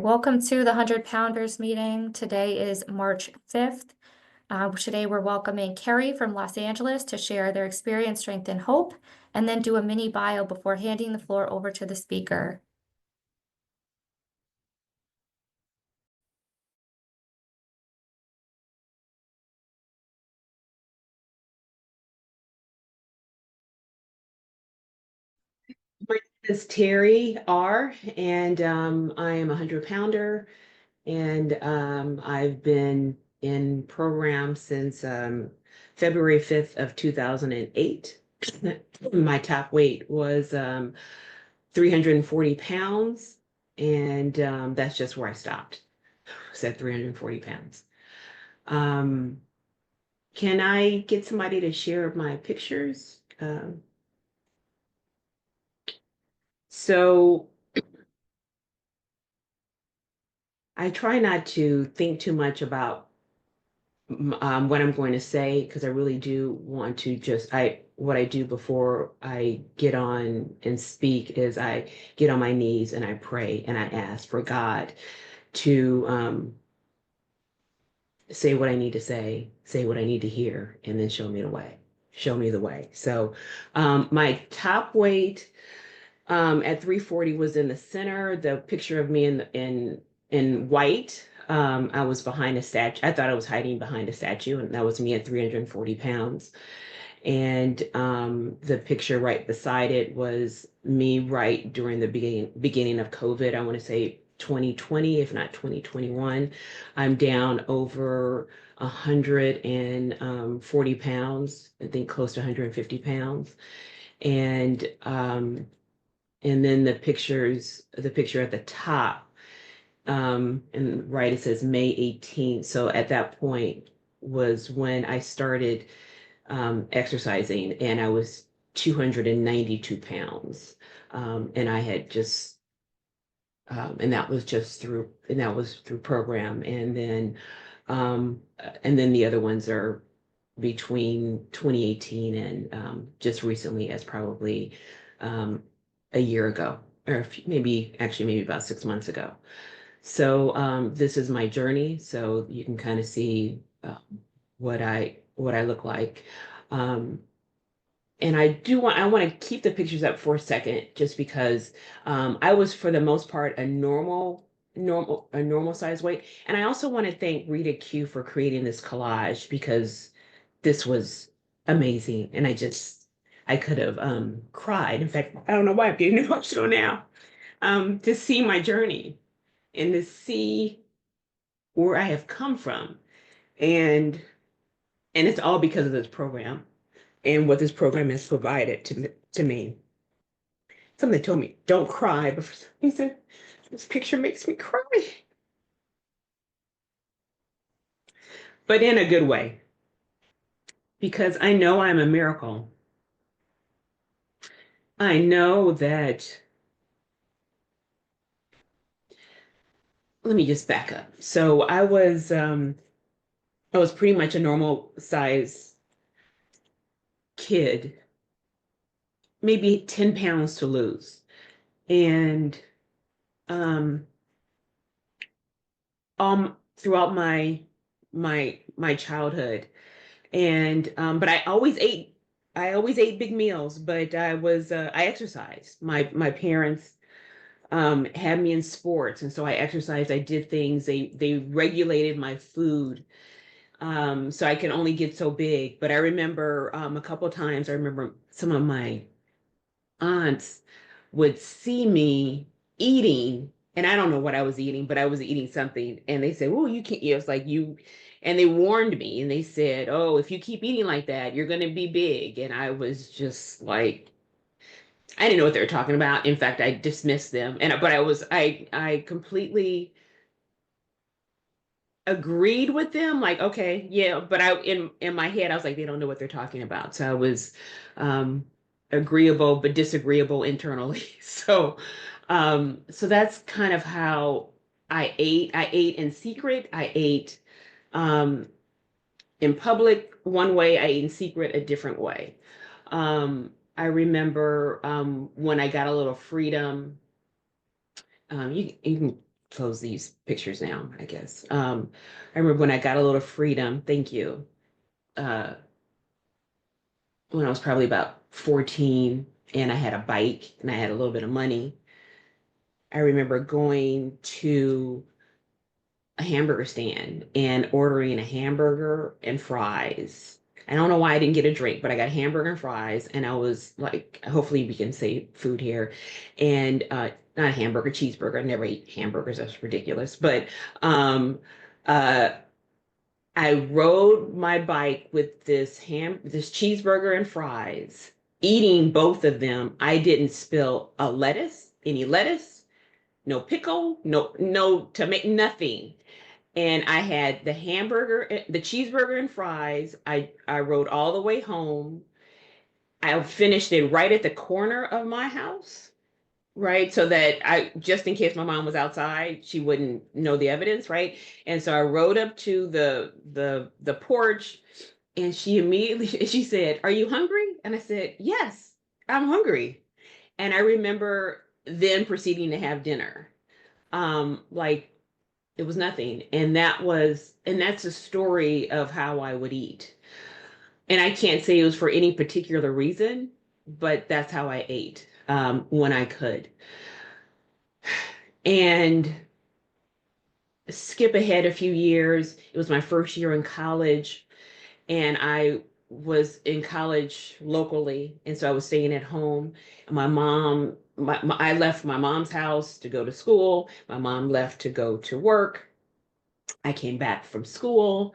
Welcome to the 100 Pounders meeting. Today is March 5th. Today we're welcoming Carrie from Los Angeles to share their experience, strength, and hope, and then do a mini bio before handing the floor over to the speaker. My name is Terri R, and I am a 100 pounder, and I've been in program since February 5th of 2008. My top weight was 340 pounds, and that's just where I stopped. Said 340 pounds. Um, can I get somebody to share my pictures? So I try not to think too much about what I'm going to say because I really do want to what I do before I get on and speak is I get on my knees and I pray and I ask for God to say what I need to say what I need to hear, and then show me the way. Show me the way. So my top weight at 340 was in the center. The picture of me in white. I was behind a statue. I thought I was hiding behind a statue, and that was me at 340 pounds. And the picture right beside it was me right during the beginning of COVID. I want to say 2020, if not 2021. I'm down over 140 pounds, I think close to 150 pounds. And then the picture at the top, and right, it says May 18th. So at that point was when I started exercising, and I was 292 pounds. And I had just, and that was through program. And then the other ones are between 2018 and just recently, as probably a year ago, or maybe about 6 months ago. So this is my journey. So you can kind of see what I look like. Um, and I want to keep the pictures up for a second, just because I was, for the most part, a normal size weight. And I also want to thank Rita Q for creating this collage, because this was amazing. And I could have cried. In fact, I don't know why I'm getting emotional now. To see my journey and to see where I have come from. And it's all because of this program and what this program has provided to me. Somebody told me, don't cry, but for some reason, this picture makes me cry. But in a good way, because I know I'm a miracle. I know that, let me just back up. So I was pretty much a normal size kid, maybe 10 pounds to lose. And um, throughout my childhood, and but I always ate big meals, but I exercised. My parents had me in sports, and so I exercised. I did things. They regulated my food, so I can only get so big. But I remember a couple of times. I remember some of my aunts would see me eating, and I don't know what I was eating, but I was eating something, and they said, "Oh, you can't." It was like you, and they warned me, and they said, "Oh, if you keep eating like that, you're going to be big." And I was just like, I didn't know what they were talking about. In fact, I dismissed them, but I completely agreed with them. Like, okay, yeah, but in my head, I was like, they don't know what they're talking about. So I was um, agreeable but disagreeable internally. So that's kind of how I ate. I ate in secret. I ate um, in public one way. I ate in secret a different way. I remember when I got a little freedom. You can close these pictures now, I guess. I remember when I got a little freedom, thank you, uh, when I was probably about 14 and I had a bike and I had a little bit of money. I remember going to a hamburger stand and ordering a hamburger and fries. I don't know why I didn't get a drink, but I got hamburger and fries, and I was like, hopefully we can say food here, and not a hamburger, cheeseburger. I never ate hamburgers. That's ridiculous. But um, uh, I rode my bike with this cheeseburger and fries, eating both of them. I didn't spill any lettuce, no pickle, no tomato, nothing. And I had the hamburger, the cheeseburger and fries. I rode all the way home. I finished it right at the corner of my house, right? So that I, just in case my mom was outside, she wouldn't know the evidence, right? And so I rode up to the porch, and she immediately she said, "Are you hungry?" And I said, "Yes, I'm hungry." And I remember then proceeding to have dinner. Like it was nothing. And that's a story of how I would eat. And I can't say it was for any particular reason, but that's how I ate when I could. And skip ahead a few years, it was my first year in college, and I was in college locally. And so I was staying at home. My mom, I left my mom's house to go to school. My mom left to go to work. I came back from school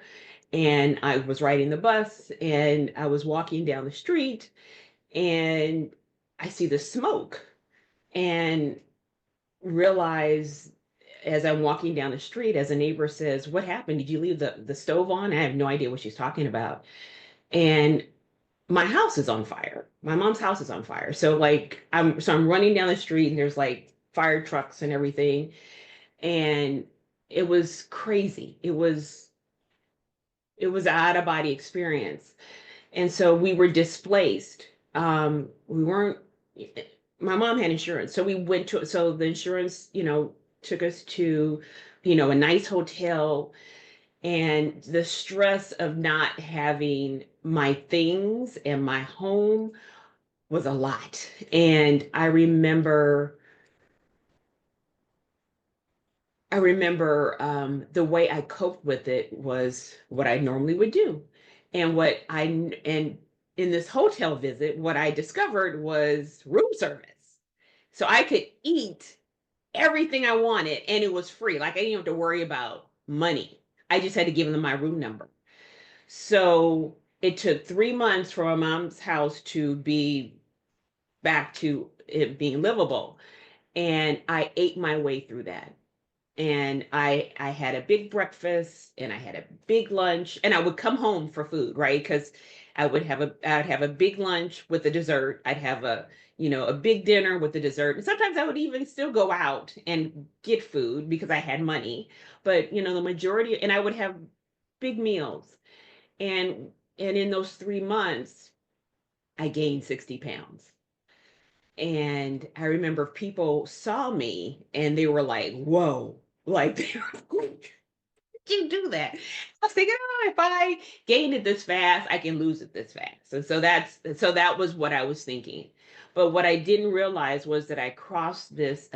and I was riding the bus and I was walking down the street and I see the smoke and realize as I'm walking down the street, as a neighbor says, "What happened? Did you leave the stove on?" I have no idea what she's talking about. And my house is on fire. My mom's house is on fire. So like I'm running down the street and there's like fire trucks and everything. And it was crazy. It was an out of body experience. And so we were displaced. We weren't, my mom had insurance. So so the insurance, took us to, a nice hotel, and the stress of not having my things and my home was a lot. And I remember the way I coped with it was what I normally would do. And in this hotel visit, what I discovered was room service. So I could eat everything I wanted and it was free. Like I didn't have to worry about money. I just had to give them my room number. So it took 3 months for my mom's house to be back to it being livable. And I ate my way through that. And I had a big breakfast and I had a big lunch and I would come home for food, right? Because I'd have a big lunch with a dessert. I'd have a big dinner with the dessert. And sometimes I would even still go out and get food because I had money. But the majority, and I would have big meals. And in those 3 months, I gained 60 pounds. And I remember people saw me and they were like, "Whoa." Like, you do that? I was thinking, oh, if I gain it this fast, I can lose it this fast. And so that was what I was thinking. But what I didn't realize was that I crossed this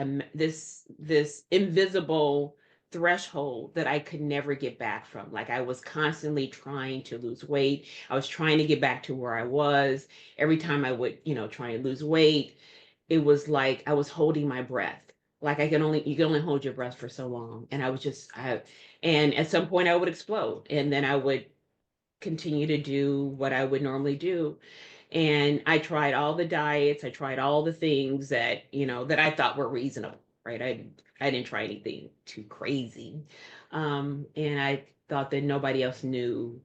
invisible threshold that I could never get back from. Like I was constantly trying to lose weight. I was trying to get back to where I was. Every time I would, try and lose weight, it was like I was holding my breath. Like you can only hold your breath for so long. And and at some point I would explode and then I would continue to do what I would normally do. And I tried all the diets, I tried all the things that I thought were reasonable, right? I didn't try anything too crazy. And I thought that nobody else knew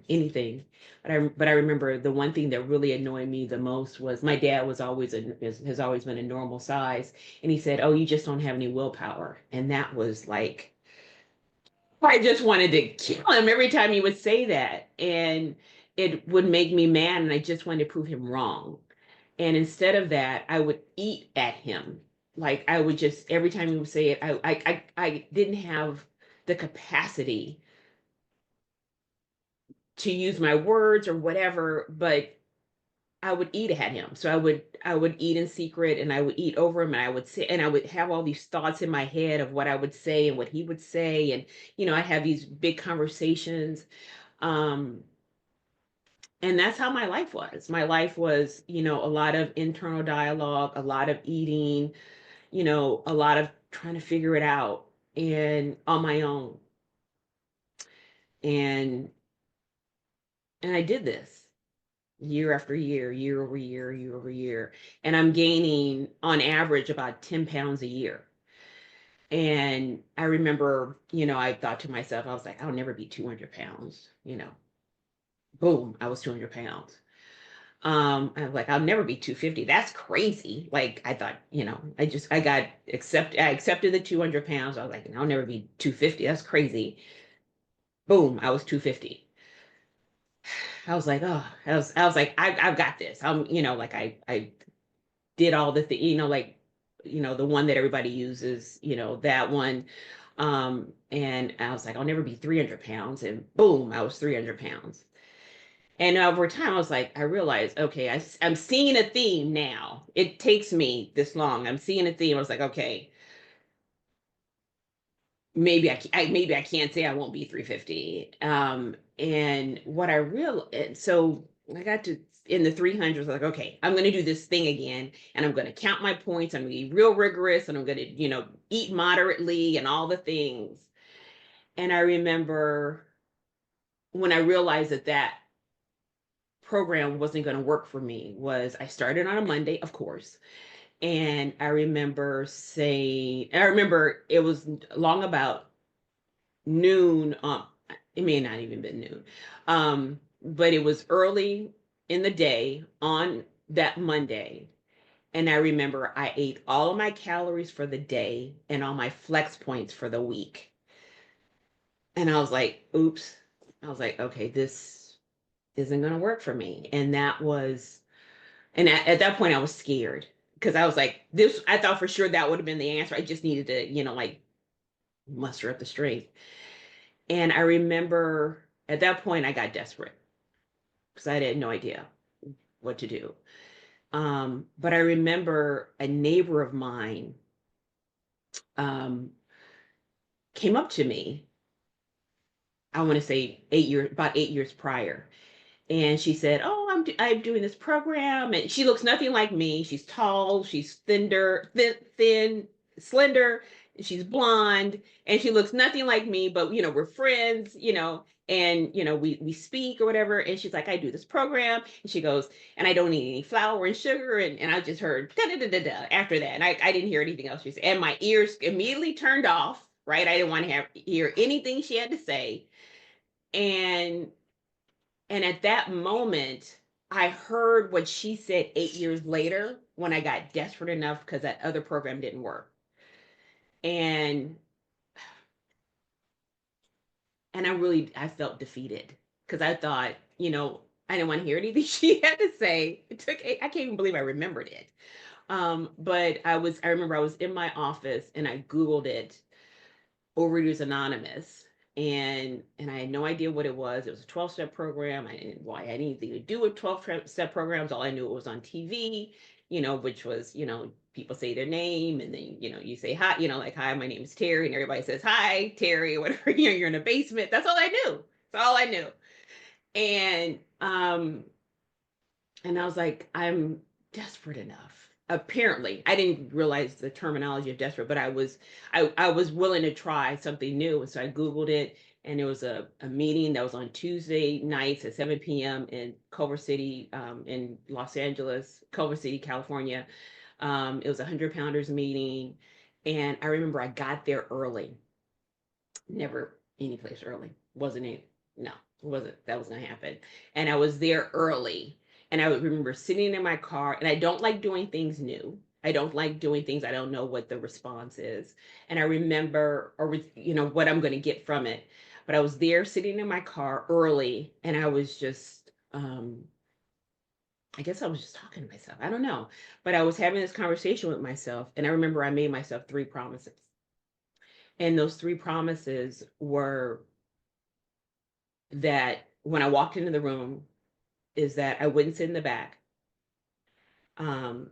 anything. But I remember the one thing that really annoyed me the most was my dad has always been a normal size. And he said, "Oh, you just don't have any willpower." And that was like, I just wanted to kill him every time he would say that. And it would make me mad. And I just wanted to prove him wrong. And instead of that, I would eat at him. like I would just, every time he would say it, I didn't have the capacity to use my words or whatever, but I would eat at him. So I would eat in secret, and I would eat over him, and I would say, and I would have all these thoughts in my head of what I would say and what he would say. And, I have these big conversations. Um, and that's how my life was. My life was, a lot of internal dialogue, a lot of eating, a lot of trying to figure it out and on my own. And I did this year after year, year over year, year over year. And I'm gaining on average about 10 pounds a year. And I remember, I thought to myself, I was like, I'll never be 200 pounds, boom, I was 200 pounds. I was like, I'll never be 250. That's crazy. Like I thought, I accepted the 200 pounds. I was like, I'll never be 250. That's crazy. Boom, I was 250. I was like, oh, I was like, I've got this. Like I did all the thing, like, the one that everybody uses, that one. And I was like, I'll never be 300 pounds. And boom, I was 300 pounds. And over time, I was like, I realized, okay, I'm seeing a theme now. It takes me this long. I'm seeing a theme. I was like, okay, maybe maybe I can't say I won't be 350. And what I real and so I got to in the 300s, like, okay, I'm going to do this thing again, and I'm going to count my points. I'm going to be real rigorous, and I'm going to, eat moderately and all the things. And I remember when I realized that program wasn't going to work for me was I started on a Monday, of course. And I remember it was long about noon. It may not even been noon. But it was early in the day on that Monday. And I remember I ate all of my calories for the day and all my flex points for the week. And I was like, oops. I was like, okay, this isn't going to work for me. And at that point I was scared because I was like, I thought for sure that would have been the answer. I just needed to, like muster up the strength. And I remember at that point I got desperate because I had no idea what to do. But I remember a neighbor of mine um, came up to me, I want to say about 8 years prior. And she said, "Oh, I'm doing this program." And she looks nothing like me. She's tall, she's thin, slender, she's blonde, and she looks nothing like me. But we're friends, and we speak or whatever. And she's like, "I do this program," and she goes, "And I don't need any flour and sugar." And I just heard da da da da da after that, and I didn't hear anything else she said, and my ears immediately turned off. Right, I didn't want to hear anything she had to say, and at that moment, I heard what she said 8 years later when I got desperate enough because that other program didn't work. And I felt defeated because I thought, I didn't want to hear anything she had to say. I can't even believe I remembered it. But I remember I was in my office and I Googled it, Overeaters Anonymous, and I had no idea what it was. It was a 12-step program. I didn't why I had anything to do with 12-step programs. All I knew it was on TV, which was, people say their name and then, you say hi, like, hi, my name is Terry, and everybody says, hi, Terry, or whatever, you're in a basement. That's all I knew. That's all I knew. And I was like, I'm desperate enough. Apparently, I didn't realize the terminology of desperate, but I was willing to try something new. And so I Googled it, and there was a meeting that was on Tuesday nights at 7 p.m. in Culver City, in Los Angeles, Culver City, California. It was a 100 pounders meeting. And I remember I got there early. Never any place early. Wasn't it? No, wasn't. That was not happen. And I was there early. And I would remember sitting in my car, and I don't like doing things new. I don't like doing things I don't know what the response is. And I remember, or what I'm going to get from it. But I was there sitting in my car early, and I was just I guess I was just talking to myself. I don't know. But I was having this conversation with myself, and I remember I made myself 3 promises. And those 3 promises were that when I walked into the room, is that I wouldn't sit in the back. Um,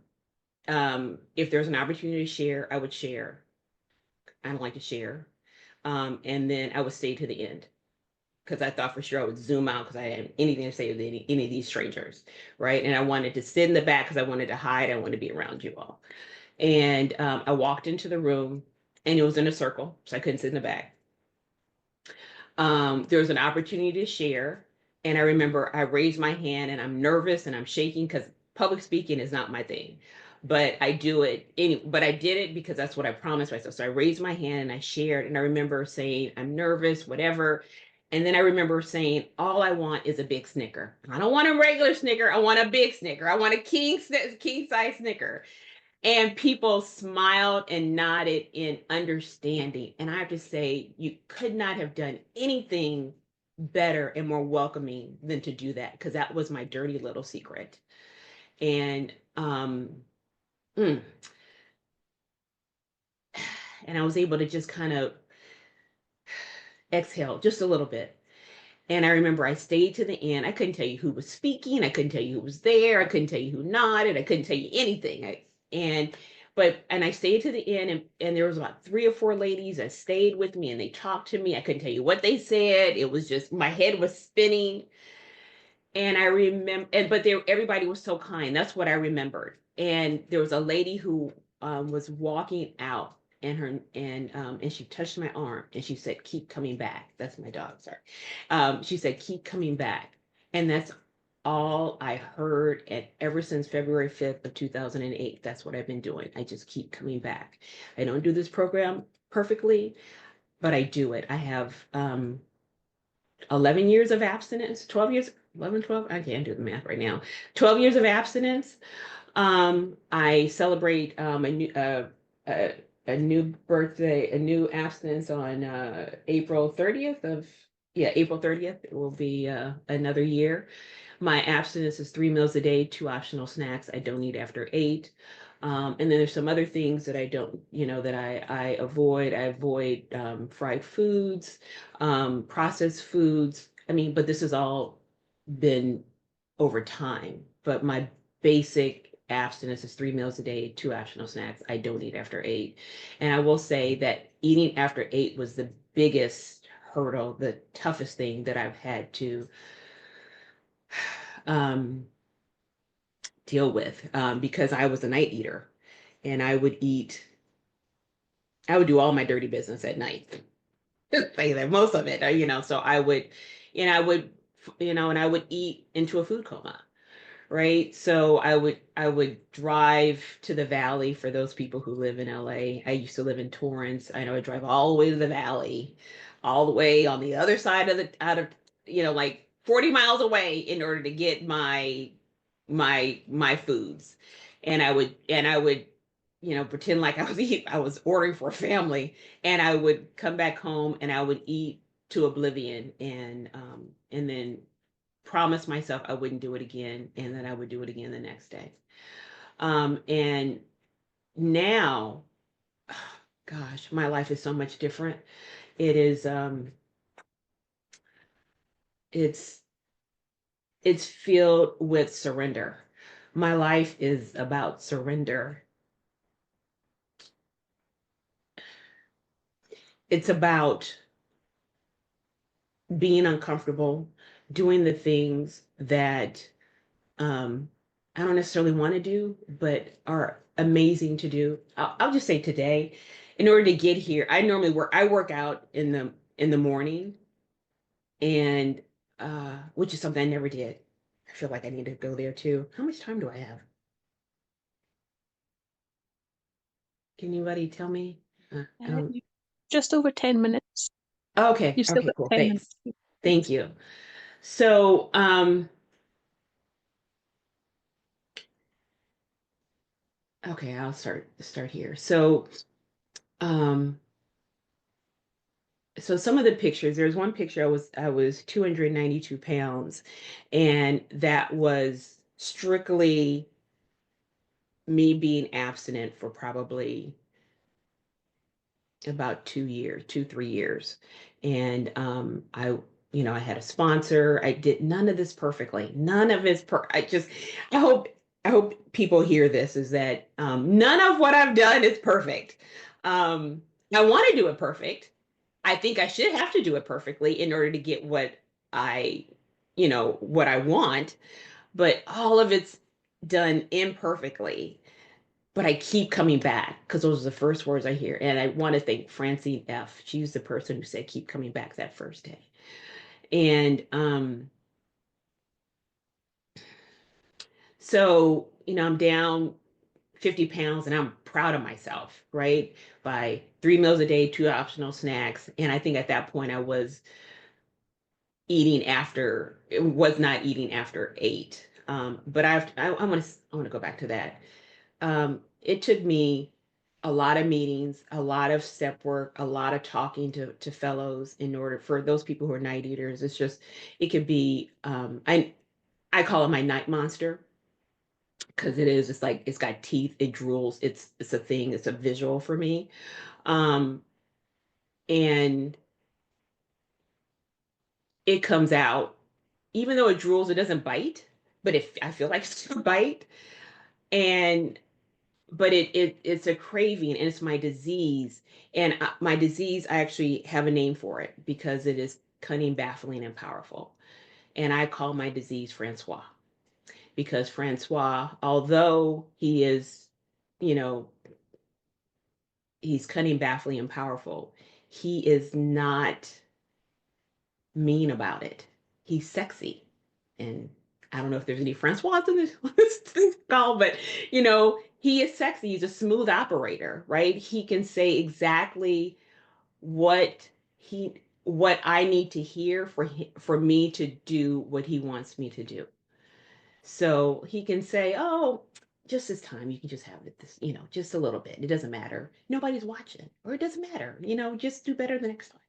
if there's an opportunity to share, I would share. I don't like to share. And then I would stay to the end because I thought for sure I would zoom out because I had anything to say with any of these strangers, right? And I wanted to sit in the back because I wanted to hide. I wanted to be around you all. And I walked into the room and it was in a circle, so I couldn't sit in the back. There was an opportunity to share. And I remember I raised my hand and I'm nervous and I'm shaking because public speaking is not my thing. But I do it but I did it because that's what I promised myself. So I raised my hand and I shared. And I remember saying, I'm nervous, whatever. And then I remember saying, all I want is a big Snicker. I don't want a regular Snicker. I want a big Snicker. I want a king size Snicker. And people smiled and nodded in understanding. And I have to say, you could not have done anything better and more welcoming than to do that, because that was my dirty little secret. And mm, and I was able to just kind of exhale just a little bit. And I remember I stayed to the end. I couldn't tell you who was speaking. I couldn't tell you who was there. I couldn't tell you who nodded. I couldn't tell you anything. And I stayed to the end, and there was about 3 or 4 ladies that stayed with me and they talked to me. I couldn't tell you what they said. It was just my head was spinning. And I remember, but everybody was so kind. That's what I remembered. And there was a lady who was walking out, and she touched my arm and she said, "Keep coming back." That's my dog, sorry. She said, "Keep coming back," and that's all I heard. And ever since February 5th of 2008, that's what I've been doing. I just keep coming back. I don't do this program perfectly, but I do it. I have 11 years of abstinence, 12 years, 11, 12. I can't do the math right now. 12 years of abstinence. I celebrate a new birthday, a new abstinence on April 30th of, yeah, April 30th. It will be another year. My abstinence is 3 meals a day, 2 optional snacks. I don't eat after 8. And then there's some other things that I don't, that I avoid. I avoid fried foods, processed foods. I mean, but this has all been over time. But my basic abstinence is 3 meals a day, 2 optional snacks. I don't eat after 8. And I will say that eating after 8 was the biggest hurdle, the toughest thing that I've had to um, deal with, because I was a night eater and I would do all my dirty business at night. Say that most of it, so I would, and I would eat into a food coma. Right. So I would drive to the valley. For those people who live in LA, I used to live in Torrance. I know I drive all the way to the valley, all the way on the other side of like 40 miles away in order to get my foods. And I would pretend like I was ordering for a family, and I would come back home and I would eat to oblivion, and then promised myself I wouldn't do it again, and that I would do it again the next day. And now, gosh, my life is so much different. It is, it's, it's filled with surrender. My life is about surrender. It's about being uncomfortable, doing the things that um, I don't necessarily want to do, but are amazing to do. I'll just say today, in order to get here, I work out in the morning, and which is something I never did. I feel like I need to go there too. How much time do I have? Can anybody tell me? I don't. Just over 10 minutes. Okay. You've still Okay. got Cool. 10 minutes. Thanks. Thank you. So, okay, I'll start here. Um, so some of the pictures, there's one picture I was 292 pounds, and that was strictly me being abstinent for probably about 2 years, 3 years. And I had a sponsor. I did none of this perfectly. None of it's I hope people hear this, is that none of what I've done is perfect. I want to do it perfect. I think I should have to do it perfectly in order to get I, what I want, but all of it's done imperfectly. But I keep coming back because those are the first words I hear. And I want to thank Francine F. She's the person who said, keep coming back that first day. And so, I'm down 50 pounds and I'm proud of myself, right? By 3 meals a day, 2 optional snacks. And I think at that point I was not eating after 8. But I want to go back to that. It took me a lot of meetings, a lot of step work, a lot of talking to fellows in order for those people who are night eaters. It could be, I call it my night monster, because it's like, it's got teeth, it drools, it's a thing, it's a visual for me. Um, and it comes out, even though it drools, it doesn't bite, but I feel like it's a bite. And but it's a craving, and it's my disease. And my disease, I actually have a name for it, because it is cunning, baffling, and powerful. And I call my disease Francois, because Francois, although he is, you know, he's cunning, baffling, and powerful, he is not mean about it. He's sexy. And I don't know if there's any Francois in this call, but he is sexy. He's a smooth operator, right? He can say exactly what I need to hear for me to do what he wants me to do. So he can say, "Oh, just this time you can just have it this, just a little bit. It doesn't matter. Nobody's watching, or it doesn't matter. Just do better the next time."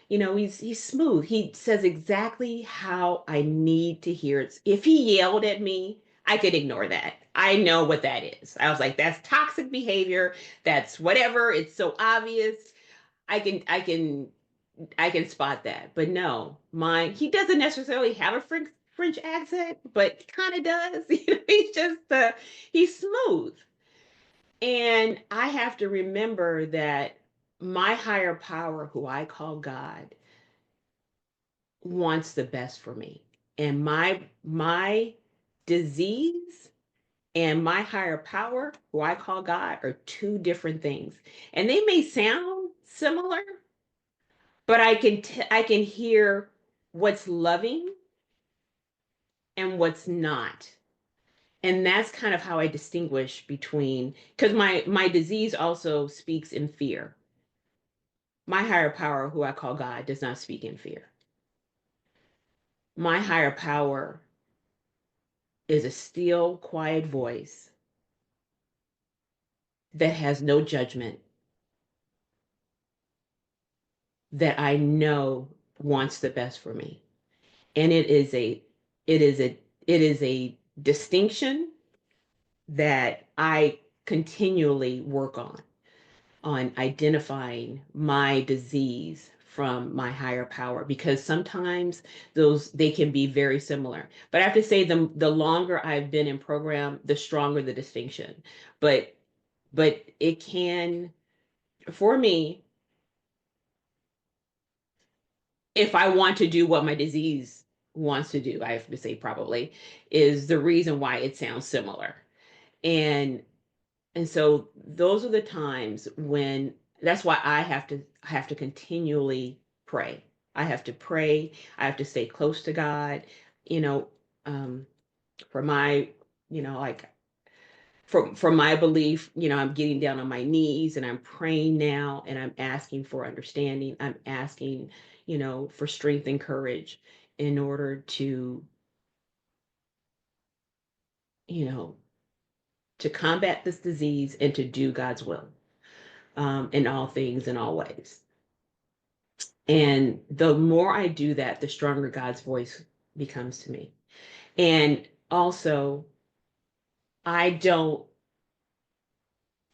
He's smooth. He says exactly how I need to hear it. If he yelled at me, I could ignore that. I know what that is. I was like, that's toxic behavior. That's whatever. It's so obvious. I can spot that. But no, he doesn't necessarily have a French accent, but kind of does. He's smooth. And I have to remember that my higher power, who I call God, wants the best for me. And my disease and my higher power, who I call God, are two different things. And they may sound similar, but I can hear what's loving and what's not. And that's kind of how I distinguish between, because my disease also speaks in fear. My higher power, who I call God, does not speak in fear. My higher power is a still, quiet voice that has no judgment, that I know wants the best for me. And it is a distinction that I continually work on identifying my disease from my higher power, because sometimes they can be very similar. But I have to say, the longer I've been in program, the stronger the distinction. But it can, for me, if I want to do what my disease wants to do, I have to say probably is the reason why it sounds similar. And so those are the times when, that's why I have to continually pray. I have to pray. I have to stay close to God, you know, um, for my, like, from my belief, I'm getting down on my knees and I'm praying now, and I'm asking for understanding. I'm asking, for strength and courage in order to, you know, to combat this disease and to do God's will, in all things, in all ways. And the more I do that, the stronger God's voice becomes to me. And also, I don't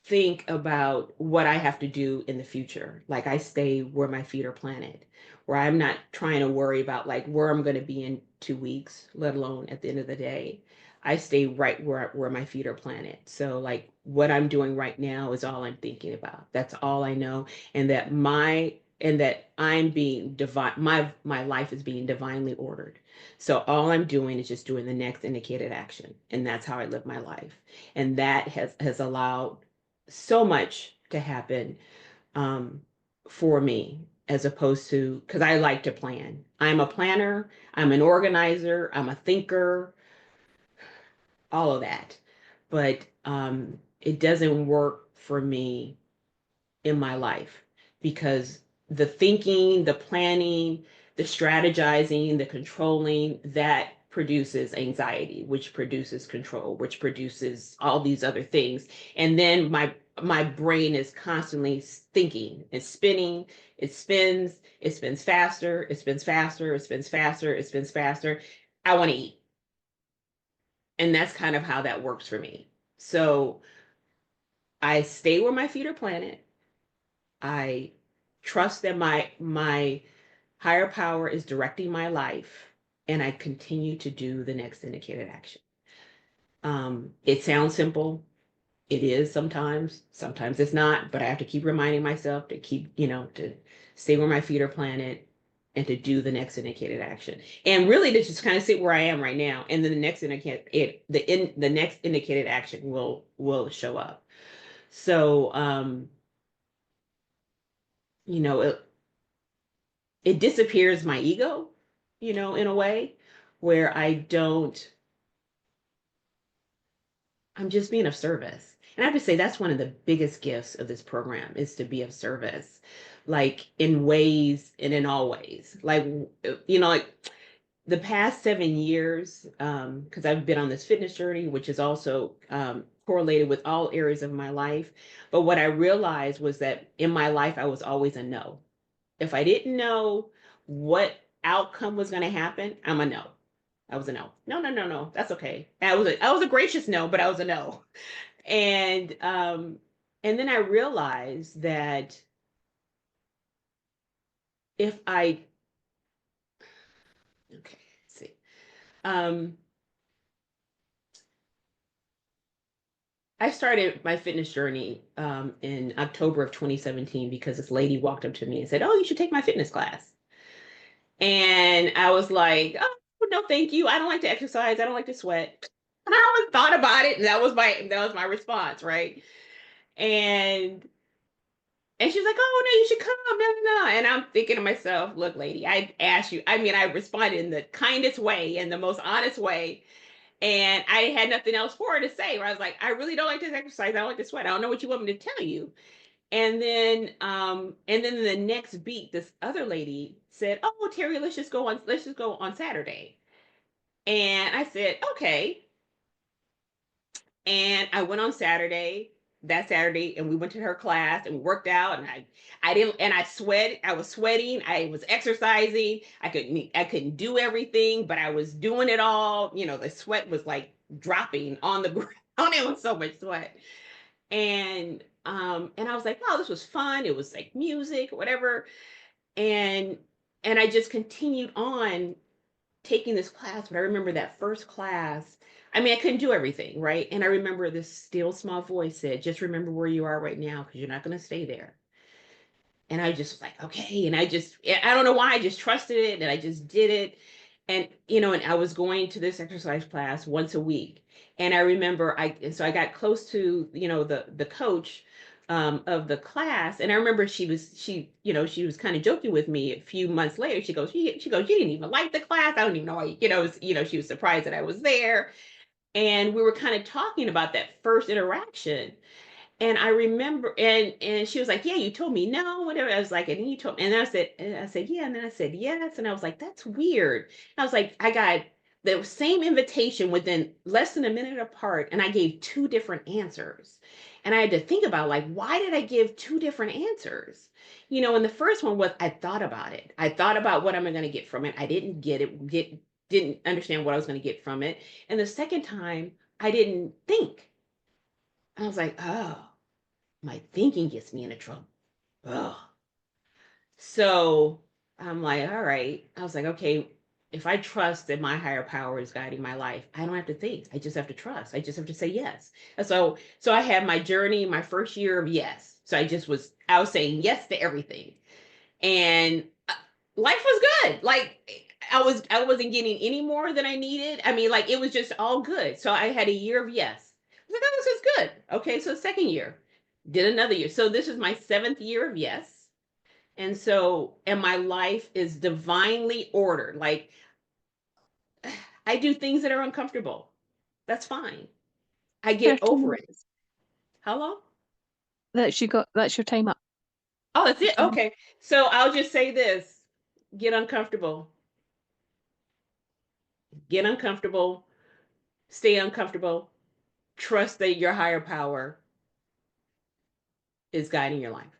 think about what I have to do in the future. Like I stay where my feet are planted, where I'm not trying to worry about like where I'm going to be in 2 weeks, let alone at the end of the day. I stay right where my feet are planted. So like what I'm doing right now is all I'm thinking about. That's all I know. And that I'm being divine, my life is being divinely ordered. So all I'm doing is just doing the next indicated action. And that's how I live my life. And that has allowed so much to happen um, for me as opposed to because I like to plan. I'm a planner, I'm an organizer, I'm a thinker, all of that. But it doesn't work for me in my life because the thinking, the planning, the strategizing, the controlling, that produces anxiety, which produces control, which produces all these other things. And then my brain is constantly thinking and spinning. It spins faster, it spins faster, it spins faster, it spins faster. I want to eat. And that's kind of how that works for me. So I stay where my feet are planted. I trust that my higher power is directing my life, and I continue to do the next indicated action. It sounds simple. It is sometimes. Sometimes it's not, but I have to keep reminding myself to keep, to stay where my feet are planted and to do the next indicated action. And really to just kind of sit where I am right now. And then the next indicated action will show up. So you know, it disappears my ego, in a way where I'm just being of service. And I have to say, that's one of the biggest gifts of this program is to be of service, like in ways and in all ways. Like, like the past 7 years, because I've been on this fitness journey, which is also correlated with all areas of my life. But what I realized was that in my life, I was always a no. If I didn't know what outcome was going to happen, I'm a no. I was a no. No, no, no, no. That's okay. I was a gracious no, but I was a no. And then I realized that if I okay, let's see. Um I started my fitness journey in October of 2017 because this lady walked up to me and said, "Oh, you should take my fitness class." And I was like, "Oh, no, thank you. I don't like to exercise. I don't like to sweat." And I always thought about it, and that was my response, right? And and she was like, "Oh no, you should come." No, no, no. And I'm thinking to myself, "Look, lady, I asked you. I mean, I responded in the kindest way and the most honest way, and I had nothing else for her to say. Where I was like, I really don't like to exercise. I don't like to sweat. I don't know what you want me to tell you." And then in the next beat, this other lady said, "Oh, Terry, let's just go on Saturday." And I said, "Okay." And I went on that Saturday, and we went to her class and we worked out. And I didn't, and I was sweating. I was exercising. I couldn't do everything, but I was doing it all. The sweat was like dropping on the ground. It was so much sweat. And I was like, "Oh, this was fun." It was like music, whatever. And and I just continued on taking this class. But I remember that first class. I mean, I couldn't do everything, right? And I remember this still small voice said, "Just remember where you are right now, because you're not going to stay there." And I just was like, okay. And I don't know why, I just trusted it and I just did it. And I was going to this exercise class once a week. And I remember so I got close to, the coach of the class. And I remember she was kind of joking with me a few months later. She goes, "You didn't even like the class. I don't even know why, she was surprised that I was there." And we were kind of talking about that first interaction. And I remember, and she was like, "Yeah, you told me no, whatever." I was like, "And you told me," and I said, "Yeah," and then I said, "Yes," and I was like, "That's weird." And I was like, I got the same invitation within less than a minute apart, and I gave two different answers. And I had to think about, like, why did I give two different answers? And the first one was I thought about it. I thought about what am I going to get from it. I didn't get didn't understand what I was going to get from it. And the second time, I didn't think. I was like, oh, my thinking gets me into trouble. Oh. So I'm like, all right. I was like, okay, if I trust that my higher power is guiding my life, I don't have to think. I just have to trust. I just have to say yes. And so I had my journey, my first year of yes. So I was saying yes to everything. And life was good. Like I wasn't getting any more than I needed. I mean, like it was just all good. So I had a year of yes. I was like, that was just good. Okay, so second year, did another year. So this is my 7th year of yes. And my life is divinely ordered. Like I do things that are uncomfortable. That's fine. I get 30 over it. minutes. How long? That's your time up. Oh, that's it. 30 minutes. Okay. So I'll just say this. Get uncomfortable. Get uncomfortable. Stay uncomfortable. Trust that your higher power is guiding your life.